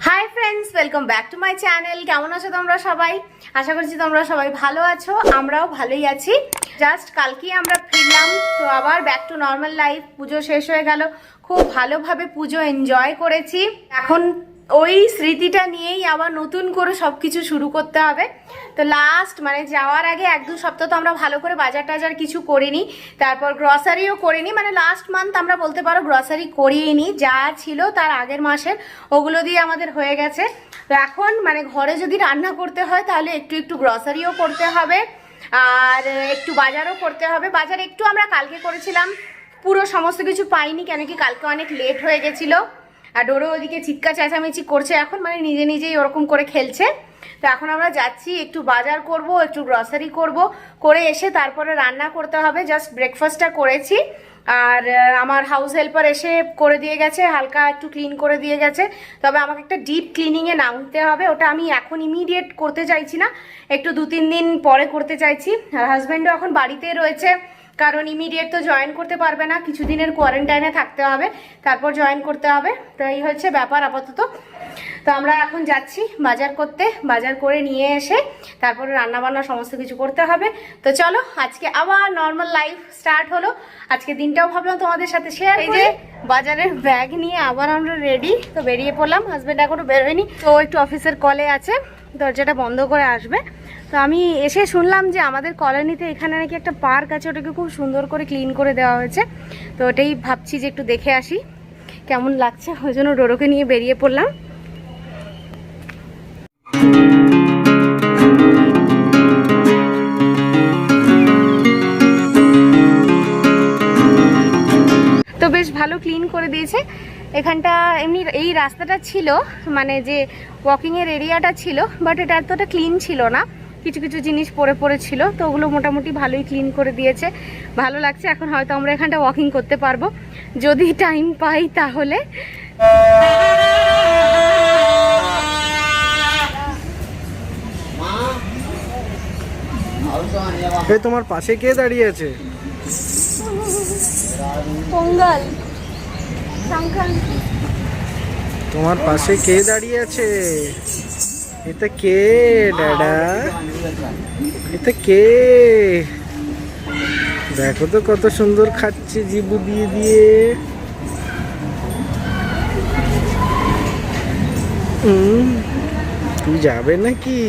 Hi friends, welcome back to my channel. কেমন আছো তোমরা সবাই? আশা করছি তোমরা সবাই ভালো আছো, আমরাও ভালোই আছি। জাস্ট কালকেই আমরা ফিরলাম, তো আবার ব্যাক টু নর্মাল লাইফ। পুজো শেষ হয়ে গেল, খুব ভালোভাবে পুজো এনজয় করেছি। এখন ওই স্মৃতিটা নিয়েই আবার নতুন করে সবকিছু শুরু করতে হবে। তো লাস্ট যাওয়ার আগে 1-2 সপ্তাহ তো আমরা ভালো করে বাজার টাজার কিছু করিনি, তারপর গ্রসারিও করিনি। লাস্ট মান্থ আমরা বলতে পারো গ্রসারি করিনি, যা ছিল তার আগের মাসের ওগুলো দিয়ে আমাদের হয়ে গেছে। তো এখন ঘরে যদি রান্না করতে হয় তাহলে একটু একটু গ্রসারিও করতে হবে আর একটু বাজারও করতে হবে। বাজার একটু আমরা কালকে করেছিলাম, পুরো সমস্ত কিছু পাইনি, কেন কি কালকে অনেক লেট হয়ে গেছিলো। আর ডোরো ওদিকে চিৎকার চেঁচামেচি করছে এখন, নিজে নিজেই ওরকম করে খেলছে। তো এখন আমরা যাচ্ছি, একটু বাজার করব, একটু গ্রসারি করব, করে এসে তারপরে রান্না করতে হবে। জাস্ট ব্রেকফাস্টটা করেছি আর আমার হাউস হেল্পার এসে করে দিয়ে গেছে, হালকা একটু ক্লিন করে দিয়ে গেছে। তবে আমাকে একটা ডিপ ক্লিনিংয়ে নামতে হবে, ওটা আমি এখন ইমিডিয়েট করতে চাইছি না, একটু 2-3 দিন পরে করতে চাইছি। আর হাজব্যান্ডও এখন বাড়িতে রয়েছে, কারণ ইমিডিয়েট তো জয়েন করতে পারবে না, কিছুদিনের কোয়ারেন্টাইনে থাকতে হবে, তারপর জয়েন করতে হবে। তো এই হচ্ছে ব্যাপার আপাতত। তো আমরা এখন যাচ্ছি বাজার করতে, বাজার করে নিয়ে এসে তারপরে রান্নাবান্না সমস্ত কিছু করতে হবে। তো চলো, আজকে আবার নর্মাল লাইফ স্টার্ট হলো। আজকে দিনটাও ভাবলাম তোমাদের সাথে শেয়ার। এই যে বাজারের ব্যাগ নিয়ে আবার আমরা রেডি, তো বেরিয়ে পড়লাম। হাজব্যান্ড এখনো বেরোয়নি, তো একটু অফিসের কলে আছে, দরজাটা বন্ধ করে আসবে। তো আমি এসে শুনলাম যে আমাদের কলোনিতে এখানে নাকি একটা পার্ক আছে, ওটাকে খুব সুন্দর করে ক্লিন করে দেওয়া হয়েছে। তো ওটাই ভাবছি যে একটু দেখে আসি কেমন লাগছে, ওই জন্য ডোরোকে নিয়ে বেরিয়ে পড়লাম। তো বেশ ভালো ক্লিন করে দিয়েছে এখানটা। এমনি এই রাস্তাটা ছিল যে ওয়াকিংয়ের এরিয়াটা ছিল, বাট এটা এতটা ক্লিন ছিল না, কিছু কিছু জিনিস পড়ে ছিল। তো ওগুলো মোটামুটি ভালোই ক্লিন করে দিয়েছে, ভালো লাগছে। এখন হয়তো আমরা এখানটা ওয়াকিং করতে পারবো যদি টাইম পাই তাহলে। তোমার পাশে কে দাঁড়িয়ে আছে? পোঙ্গল তোমার পাশে কে দাঁড়িয়ে আছে? এটা কে দাদা? এটা কে? দেখো তো কত সুন্দর খাচ্ছে জিবু দিয়ে দিয়ে। তুই যাবে নাকি?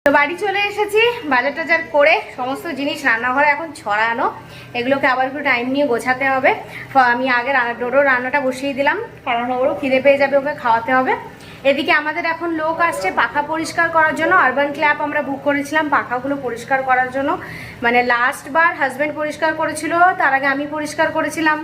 তো বাড়ি চলে এসেছি, বাজার টাজার করে সমস্ত জিনিস রান্নাঘরে এখন ছড়ানো, এগুলোকে আবার একটু টাইম নিয়ে গোছাতে হবে। আমি আগে ডোরো রান্নাটা বসিয়ে দিলাম, কারণ ওরও খিদে পেয়ে যাবে, ওকে খাওয়াতে হবে। এদিকে আমাদের এখন লোক আসছে পাখা পরিষ্কার করার জন্য। আরবান ক্ল্যাপ আমরা বুক করেছিলাম পাখাগুলো পরিষ্কার করার জন্য, মানে লাস্ট বার হাজব্যান্ড পরিষ্কার করেছিল, তার আগে আমি পরিষ্কার করেছিলাম।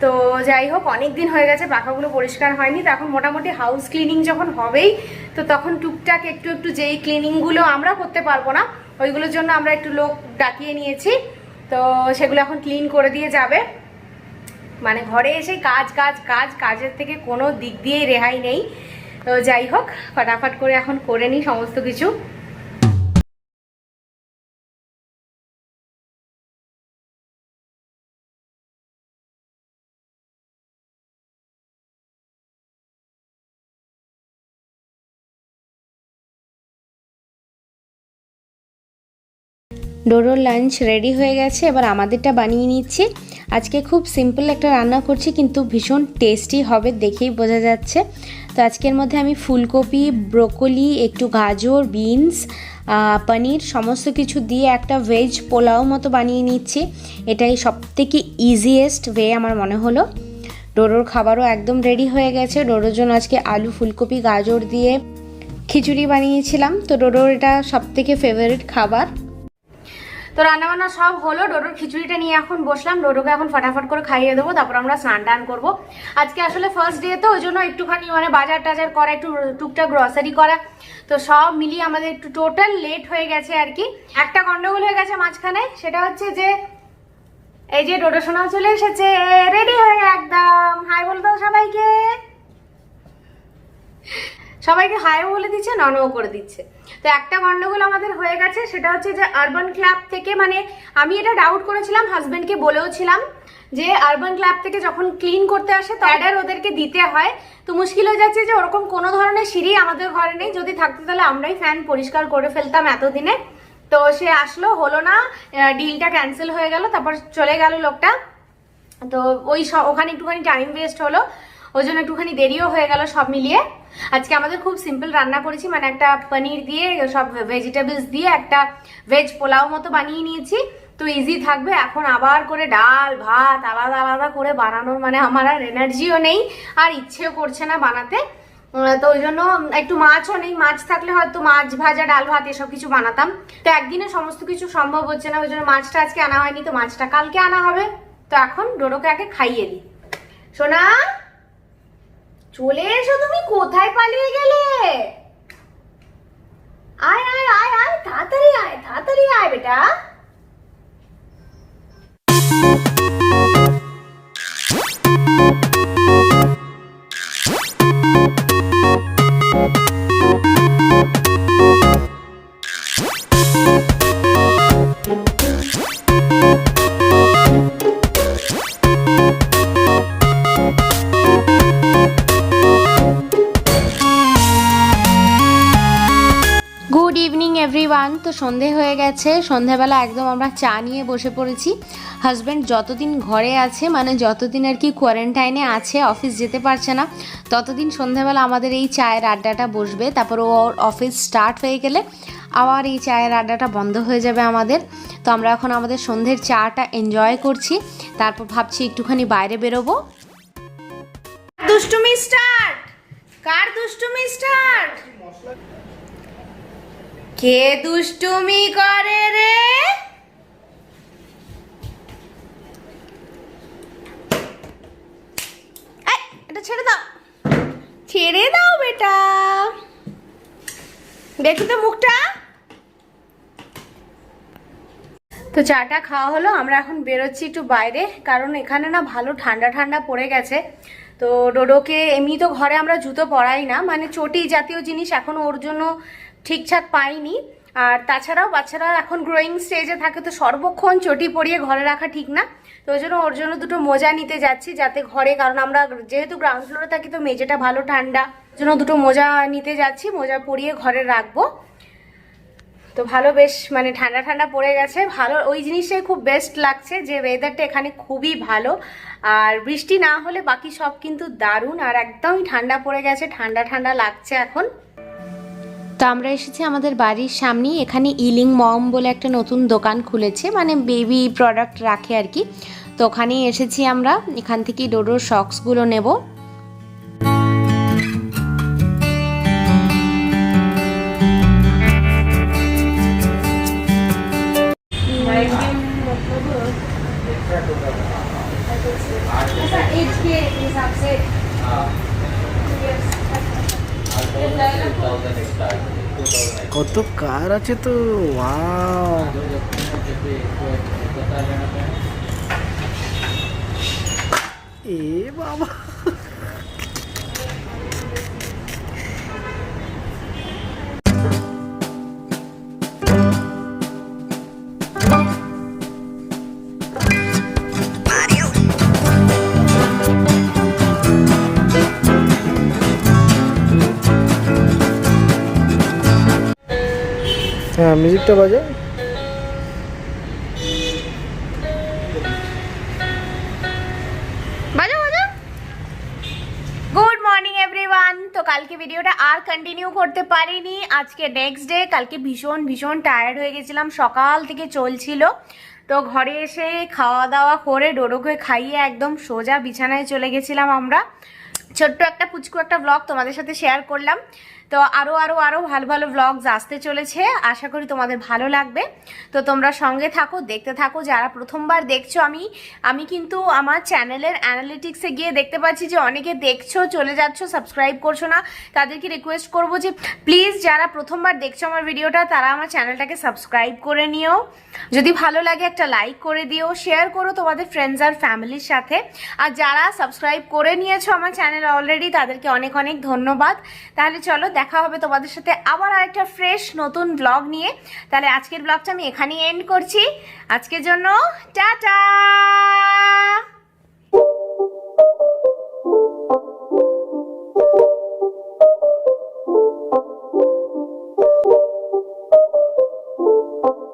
তো যাই হোক, অনেক দিন হয়ে গেছে পাখাগুলো পরিষ্কার হয়নি। তো এখন মোটামুটি হাউস ক্লিনিং যখন হবেই, তো তখন টুকটাক একটু একটু যেই ক্লিনিংগুলো আমরা করতে পারবো না, ওইগুলোর জন্য আমরা একটু লোক ডাকিয়ে নিয়েছি। তো সেগুলো এখন ক্লিন করে দিয়ে যাবে। মানে ঘরে এসে কাজ কাজ কাজ, কাজের থেকে কোনো দিক দিয়েই রেহাই নেই। তো যাই হোক, ফটাফট করে এখন করে নিই সমস্ত কিছু। ডোরোর লাঞ্চ রেডি হয়ে গেছে, এবার আমাদেরটা বানিয়ে নিচ্ছি। আজকে খুব সিম্পল একটা রান্না করছি, কিন্তু ভীষণ টেস্টি হবে, দেখেই বোঝা যাচ্ছে। তো আজকের মধ্যে আমি ফুলকপি, ব্রোকলি, একটু গাজর, বিনস, পনির সমস্ত কিছু দিয়ে একটা ভেজ পোলাও মতো বানিয়ে নিচ্ছি। এটাই সবথেকে ইজিয়েস্ট ওয়ে আমার মনে হলো। ডোরোর খাবারও একদম রেডি হয়ে গেছে। ডোরোর জন্য আজকে আলু, ফুলকপি, গাজর দিয়ে খিচুড়ি বানিয়েছিলাম। তো ডোরোর এটা সবথেকে ফেভারিট খাবার। তো রান্নাবান্না সব হলো, ডোডোর খিচুড়িটা নিয়ে এখন বসলাম। ডোডোকে এখন ফটাফট করে খাইয়ে দেবো, তারপর আমরা স্নান টান করবো। আজকে আসলে ফার্স্ট ডে, তো ওই জন্য একটুখানি মানে বাজার টাজার করা, একটু টুকটাক গ্রসারি করা, তো সব মিলিয়ে আমাদের একটু টোটাল লেট হয়ে গেছে আর কি। একটা গন্ডগোল হয়ে গেছে মাঝখানে, সেটা হচ্ছে যে এই যে ডোডো সোনাও চলে এসেছে রেডি হয়ে একদম। হাই বলে দাও সবাইকে, সবাইকে হাইও বলে দিচ্ছে, ননও করে দিচ্ছে। তো একটা গন্ডগোল আমাদের হয়ে গেছে, সেটা হচ্ছে যে আরবান ক্লাব থেকে, মানে আমি এটা ডাউট করেছিলাম, হাজবেন্ডকে বলেও ছিলাম যে আরবান ক্লাব থেকে যখন ক্লিন করতে আসে তো অ্যাডার ওদেরকে দিতে হয়। তো মুশকিল হয়ে যাচ্ছে যে ওরকম কোনো ধরনের সিঁড়ি আমাদের ঘরে নেই, যদি থাকতো তাহলে আমরাই ফ্যান পরিষ্কার করে ফেলতাম এতদিনে। তো সে আসলো, হলো না, ডিলটা ক্যান্সেল হয়ে গেল, তারপর চলে গেল লোকটা। তো ওখানে একটুখানি টাইম ওয়েস্ট হলো, ওই জন্য একটুখানি দেরিও হয়ে গেল সব মিলিয়ে। আজকে আমাদের খুব সিম্পল রান্না করেছি, মানে একটা পনির দিয়ে সব ভেজিটেবলস দিয়ে একটা ভেজ পোলাও মতো বানিয়ে নিয়েছি। তো ইজি থাকবে। এখন আবার করে ডাল ভাত আলাদা আলাদা করে বানানোর মানে আমার আর এনার্জিও নেই, আর ইচ্ছেও করছে না বানাতে। তো ওই জন্য একটু মাছও নেই, মাছ থাকলে হয়তো মাছ ভাজা, ডাল ভাত এসব কিছু বানাতাম। তো একদিনে সমস্ত কিছু সম্ভব হচ্ছে না, ওই জন্য মাছটা আজকে আনা হয়নি, তো মাছটা কালকে আনা হবে। তো এখন ডোডোকে আগে খাইয়ে দিই। সোনা চলে এসো, তুমি কোথায় পালিয়ে গেলে? আয় আয় আয় আয়, তাড়াতাড়ি আয়, তাড়াতাড়ি আয় বেটা। Good evening everyone. তো সন্ধে হয়ে গেছে, সন্ধেবেলা একদম আমরা চা নিয়ে বসে পড়েছি। হাজব্যান্ড যতদিন ঘরে আছে, মানে যতদিন আর কি কোয়ারেন্টাইনে আছে, অফিস যেতে পারছে না, ততদিন সন্ধেবেলা আমাদের এই চায়ের আড্ডাটা বসবে। তারপর ওর অফিস স্টার্ট হয়ে গেলে আবার এই চায়ের আড্ডাটা বন্ধ হয়ে যাবে আমাদের। তো আমরা এখন আমাদের সন্ধ্যের চাটা এনজয় করছি, তারপর ভাবছি একটুখানি বাইরে বেরোবো। দুষ্টুমি স্টার্ট, কার দুষ্টুমি স্টার্ট? কে দুষ্টুমি করে রে? এটা ছেড়ে দাও, ছেড়ে দাও বেটা, দেখি তো মুখটা। তো চাটা খাওয়া হলো, আমরা এখন বেরোচ্ছি একটু বাইরে, কারণ এখানে না ভালো ঠান্ডা ঠান্ডা পড়ে গেছে। তো ডোডোকে এমনি তো ঘরে আমরা জুতো পরাই না, মানে চটি জাতীয় জিনিস এখন ওর জন্য ঠিকঠাক পাইনি। আর তাছাড়াও বাচ্চারা এখন গ্রোয়িং স্টেজে থাকে, তো সর্বক্ষণ চটি পরিয়ে ঘরে রাখা ঠিক না। তো ওই জন্য ওর জন্য দুটো মোজা নিতে যাচ্ছি, যাতে ঘরে, কারণ আমরা যেহেতু গ্রাউন্ড ফ্লোরে থাকি তো মেঝেটা ভালো ঠান্ডা, ওই জন্য দুটো মোজা নিতে যাচ্ছি, মোজা পরিয়ে ঘরে রাখবো। তো ভালো, বেশ মানে ঠান্ডা ঠান্ডা পড়ে গেছে, ভালো ওই জিনিসটাই খুব বেস্ট লাগছে যে ওয়েদারটা এখানে খুবই ভালো। আর বৃষ্টি না হলে বাকি সব কিন্তু দারুণ, আর একদমই ঠান্ডা পড়ে গেছে, ঠান্ডা ঠান্ডা লাগছে এখন। তো আমরা এসেছি আমাদের বাড়ির সামনেই, এখানে ইলিং মম বলে একটা নতুন দোকান খুলেছে, মানে বেবি প্রোডাক্ট রাখে আর কি। তো ওখানেই এসেছি আমরা, এখান থেকে ডোডোর সক্সগুলো নেব। কত কার আছে তো, ওয়াও। এ বাবা, হ্যাঁ মিউজিকটা বাজাও। Good morning everyone. তো কালকে ভিডিওটা আর কন্টিনিউ করতে পারিনি, আজকে নেক্সট ডে। কালকে ভীষণ ভীষণ টায়ার্ড হয়ে গেছিলাম, সকাল থেকে চলছিল। তো ঘরে এসে খাওয়া দাওয়া করে ডোডোকে খাইয়ে একদম সোজা বিছানায় চলে গেছিলাম আমরা। ছোট্ট একটা পুচকু একটা ব্লগ তোমাদের সাথে শেয়ার করলাম। তো আরও আরও আরও ভালো ভালো ব্লগস আসতে চলেছে, আশা করি তোমাদের ভালো লাগবে। তো তোমরা সঙ্গে থাকো, দেখতে থাকো। যারা প্রথমবার দেখছো, আমি কিন্তু আমার চ্যানেলের অ্যানালিটিক্সে গিয়ে দেখতে পাচ্ছি যে অনেকে দেখছো, চলে যাচ্ছ, সাবস্ক্রাইব করছো না। তাদেরকে রিকোয়েস্ট করবো যে প্লিজ যারা প্রথমবার দেখছো আমার ভিডিওটা, তারা আমার চ্যানেলটাকে সাবস্ক্রাইব করে নিও। যদি ভালো লাগে একটা লাইক করে দিও, শেয়ার করো তোমাদের ফ্রেন্ডস আর ফ্যামিলির সাথে। আর যারা সাবস্ক্রাইব করে নিয়েছো আমার চ্যানেল অলরেডি, তাদেরকে অনেক অনেক ধন্যবাদ। তাহলে চলো, দেখা হবে তোমাদের সাথে আবার আরেকটা ফ্রেশ নতুন ব্লগ নিয়ে। তাহলে আজকের ব্লগটা আমি এখানেই এন্ড করছি। আজকের জন্য টাটা।